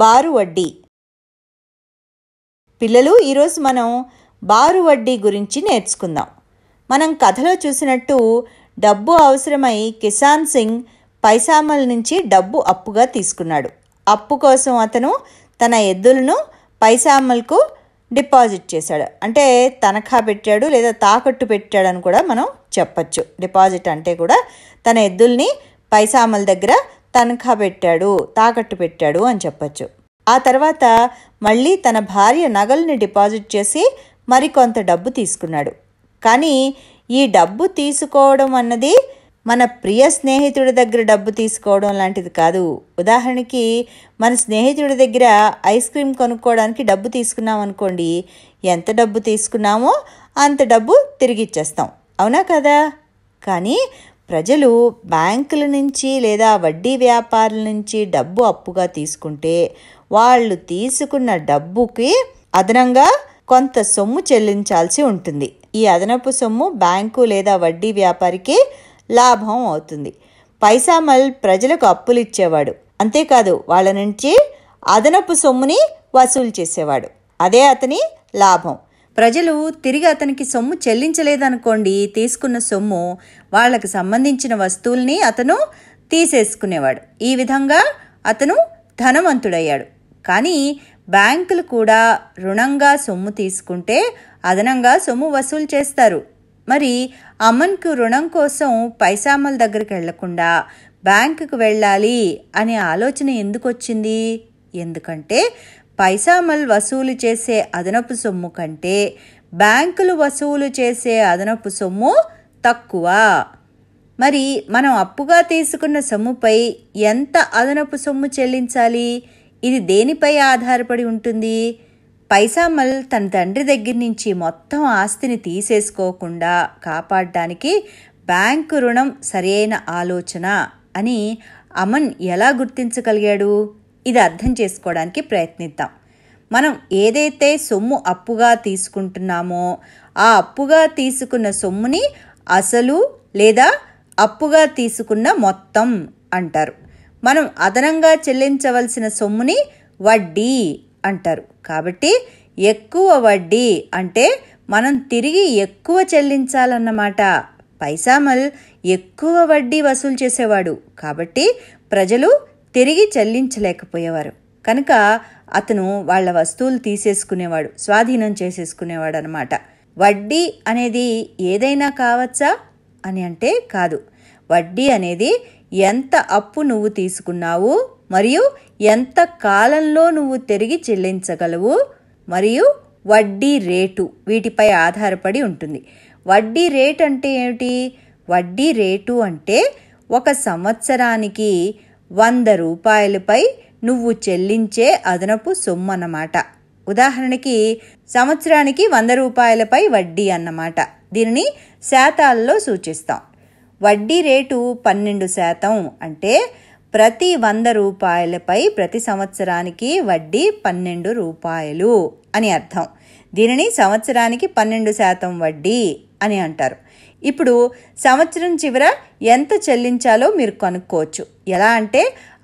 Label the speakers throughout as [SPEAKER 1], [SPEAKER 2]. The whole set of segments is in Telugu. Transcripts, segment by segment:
[SPEAKER 1] బారు వడ్డీ. పిల్లలు, ఈరోజు మనం బారు వడ్డీ గురించి నేర్చుకుందాం. మనం కథలో చూసినట్టు డబ్బు అవసరమై కిసాన్ సింగ్ పైసామల్ నుంచి డబ్బు అప్పుగా తీసుకున్నాడు. అప్పు కోసం అతను తన ఎద్దులను పైసామల్కు డిపాజిట్ చేశాడు. అంటే తనఖా పెట్టాడు లేదా తాకట్టు పెట్టాడు అని కూడా మనం చెప్పచ్చు. డిపాజిట్ అంటే కూడా తన ఎద్దుల్ని పైసామల్ దగ్గర తనఖా పెట్టాడు, తాకట్టు పెట్టాడు అని చెప్పచ్చు. ఆ తర్వాత మళ్ళీ తన భార్య నగల్ని డిపాజిట్ చేసి మరికొంత డబ్బు తీసుకున్నాడు. కానీ ఈ డబ్బు తీసుకోవడం అన్నది మన ప్రియ స్నేహితుడి దగ్గర డబ్బు తీసుకోవడం లాంటిది కాదు. ఉదాహరణకి మన స్నేహితుడి దగ్గర ఐస్ క్రీమ్ కొనుక్కోవడానికి డబ్బు తీసుకున్నాం అనుకోండి, ఎంత డబ్బు తీసుకున్నామో అంత డబ్బు తిరిగి ఇచ్చేస్తాం, అవునా కదా? కానీ ప్రజలు బ్యాంకుల నుంచి లేదా వడ్డీ వ్యాపారుల నుంచి డబ్బు అప్పుగా తీసుకుంటే వాళ్ళు తీసుకున్న డబ్బుకి అదనంగా కొంత సొమ్ము చెల్లించాల్సి ఉంటుంది. ఈ అదనపు సొమ్ము బ్యాంకు లేదా వడ్డీ వ్యాపారికి లాభం అవుతుంది. పైసామల్ ప్రజలకు అప్పులు ఇచ్చేవాడు, అంతేకాదు వాళ్ళ నుంచి అదనపు సొమ్ముని వసూలు చేసేవాడు. అదే అతని లాభం. ప్రజలు తిరిగి అతనికి సొమ్ము చెల్లించలేదనుకోండి, తీసుకున్న సొమ్ము వాళ్ళకి సంబంధించిన వస్తువుల్ని అతను తీసేసుకునేవాడు. ఈ విధంగా అతను ధనవంతుడయ్యాడు. కానీ బ్యాంకులు కూడా రుణంగా సొమ్ము తీసుకుంటే అదనంగా సొమ్ము వసూలు చేస్తారు. మరి అమన్కు రుణం కోసం పైసామల్ దగ్గరికి వెళ్లకుండా బ్యాంకుకు వెళ్ళాలి అనే ఆలోచన ఎందుకు వచ్చింది? ఎందుకంటే పైసామల్ వసూలు చేసే అదనపు సొమ్ము కంటే బ్యాంకులు వసూలు చేసే అదనపు సొమ్ము తక్కువ. మరి మనం అప్పుగా తీసుకున్న సొమ్ముపై ఎంత అదనపు సొమ్ము చెల్లించాలి? ఇది దేనిపై ఆధారపడి ఉంటుంది? పైసామల్ తన తండ్రి దగ్గర నుంచి మొత్తం ఆస్తిని తీసేసుకోకుండా కాపాడడానికి బ్యాంకు రుణం సరైన ఆలోచన అని అమన్ ఎలా గుర్తించగలిగాడు? ఇది అర్థం చేసుకోవడానికి ప్రయత్నిద్దాం. మనం ఏదైతే సొమ్ము అప్పుగా తీసుకుంటున్నామో ఆ అప్పుగా తీసుకున్న సొమ్ముని అసలు లేదా అప్పుగా తీసుకున్న మొత్తం అంటారు. మనం అదనంగా చెల్లించవలసిన సొమ్ముని వడ్డీ అంటారు. కాబట్టి ఎక్కువ వడ్డీ అంటే మనం తిరిగి ఎక్కువ చెల్లించాలన్నమాట. పైసామల్ ఎక్కువ వడ్డీ వసూలు చేసేవాడు, కాబట్టి ప్రజలు తిరిగి చెల్లించలేకపోయేవారు. కనుక అతను వాళ్ళ వస్తువులు తీసేసుకునేవాడు, స్వాధీనం చేసేసుకునేవాడు అనమాట. వడ్డీ అనేది ఏదైనా కావచ్చా అని అంటే కాదు. వడ్డీ అనేది ఎంత అప్పు నువ్వు తీసుకున్నావు మరియు ఎంత కాలంలో నువ్వు తిరిగి చెల్లించగలవు మరియు వడ్డీ రేటు, వీటిపై ఆధారపడి ఉంటుంది. వడ్డీ రేట్ అంటే ఏమిటి? వడ్డీ రేటు అంటే 1 సంవత్సరానికి 100 రూపాయలపై నువ్వు చెల్లించే అదనపు సొమ్ము అన్నమాట. ఉదాహరణకి సంవత్సరానికి 100 రూపాయలపై వడ్డీ అన్నమాట. దీనిని శాతాల్లో సూచిస్తాం. వడ్డీ రేటు 12% అంటే ప్రతి 100 రూపాయలపై ప్రతి సంవత్సరానికి వడ్డీ 12 రూపాయలు అని అర్థం. దీనిని సంవత్సరానికి 12% వడ్డీ అని అంటారు. ఇప్పుడు సంవత్సరం చివర ఎంత చెల్లించాలో మీరు కనుక్కోవచ్చు. ఎలా అంటే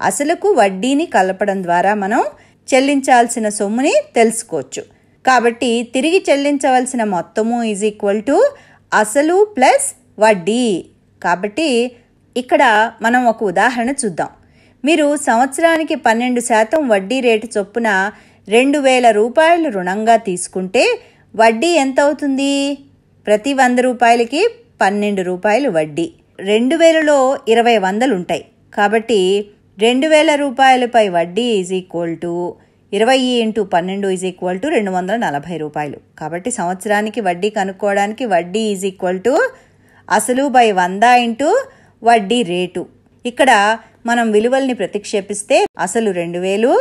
[SPEAKER 1] అసలుకు వడ్డీని కలపడం ద్వారా మనం చెల్లించాల్సిన సొమ్ముని తెలుసుకోవచ్చు. కాబట్టి తిరిగి చెల్లించవలసిన మొత్తము = అసలు ప్లస్ వడ్డీ. కాబట్టి ఇక్కడ మనం ఒక ఉదాహరణ చూద్దాం. మీరు సంవత్సరానికి 12% వడ్డీ రేటు చొప్పున 2000 రూపాయలు రుణంగా తీసుకుంటే వడ్డీ ఎంత అవుతుంది? ప్రతి 100 రూపాయలకి 12 రూపాయలు వడ్డీ. 2000లో 20 వందలు ఉంటాయి. కాబట్టి 2000 రూపాయలపై వడ్డీ = 20 × 12 = 240 రూపాయలు. కాబట్టి సంవత్సరానికి వడ్డీ కనుక్కోవడానికి వడ్డీ = అసలు బై 100 × వడ్డీ రేటు. ఇక్కడ మనం విలువల్ని ప్రతిక్షేపిస్తే అసలు 2000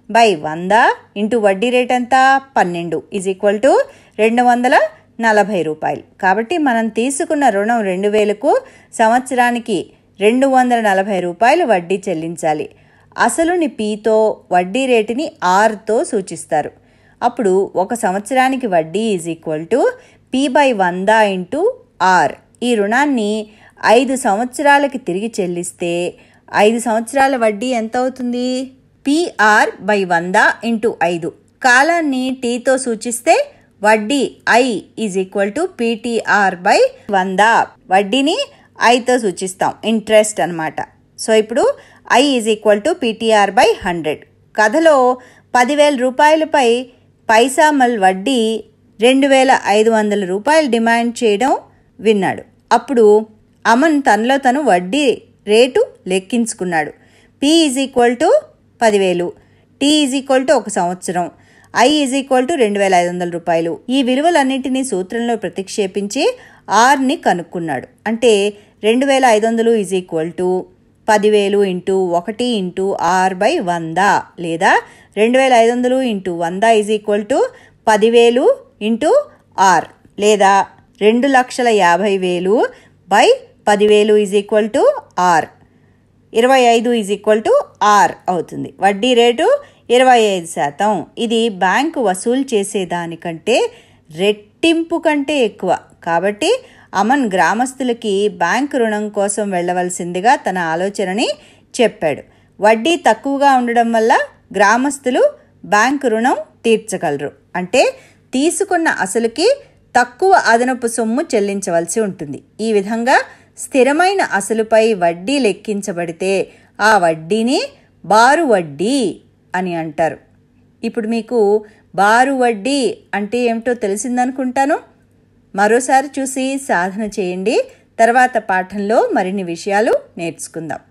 [SPEAKER 1] బై 100 × వడ్డీ రేట్ ఎంత? 12 = 240 రూపాయలు. కాబట్టి మనం తీసుకున్న రుణం 2000కు సంవత్సరానికి 240 రూపాయలు వడ్డీ చెల్లించాలి. అసలుని Pతో వడ్డీ రేటుని Rతో సూచిస్తారు. అప్పుడు 1 సంవత్సరానికి వడ్డీ = P/100 × R. ఈ రుణాన్ని 5 సంవత్సరాలకి తిరిగి చెల్లిస్తే 5 సంవత్సరాల వడ్డీ ఎంత అవుతుంది? PR/100 into 5. కాలాన్ని టీతో సూచిస్తే వడ్డీ I = PTR/100. వడ్డీని ఐతో సూచిస్తాం, ఇంట్రెస్ట్ అనమాట. సో ఇప్పుడు I = PTR/100. కథలో 10,000 రూపాయలపై పైసామల్ వడ్డీ 2,500 రూపాయలు డిమాండ్ చేయడం విన్నాడు. అప్పుడు అమన్ తనలో తను వడ్డీ రేటు లెక్కించుకున్నాడు. P = 10,000, T = 1 సంవత్సరం, I = 2,500 రూపాయలు. ఈ విలువలన్నింటినీ సూత్రంలో ప్రతిక్షేపించి Rని కనుక్కున్నాడు. అంటే 2,500 = 10,000 × 1 × R/100 లేదా 2,500 × 100 = 10,000 × R లేదా 2,50,000 / 10,000 = R. 25 R అవుతుంది. వడ్డీ రేటు 25%. ఇది బ్యాంకు వసూలు చేసేదానికంటే రెట్టింపు కంటే ఎక్కువ. కాబట్టి అమన్ గ్రామస్తులకి బ్యాంకు రుణం కోసం వెళ్ళవలసిందిగా తన ఆలోచనని చెప్పాడు. వడ్డీ తక్కువగా ఉండడం వల్ల గ్రామస్తులు బ్యాంకు రుణం తీర్చగలరు. అంటే తీసుకున్న అసలుకి తక్కువ అదనపు సొమ్ము చెల్లించవలసి ఉంటుంది. ఈ విధంగా స్థిరమైన అసలుపై వడ్డీ లెక్కించబడితే ఆ వడ్డీని బారు వడ్డీ అని అంటారు. ఇప్పుడు మీకు బారు వడ్డీ అంటే ఏమిటో తెలిసిందనుకుంటాను. మరోసారి చూసి సాధన చేయండి. తర్వాత పాఠంలో మరిన్ని విషయాలు నేర్చుకుందాం.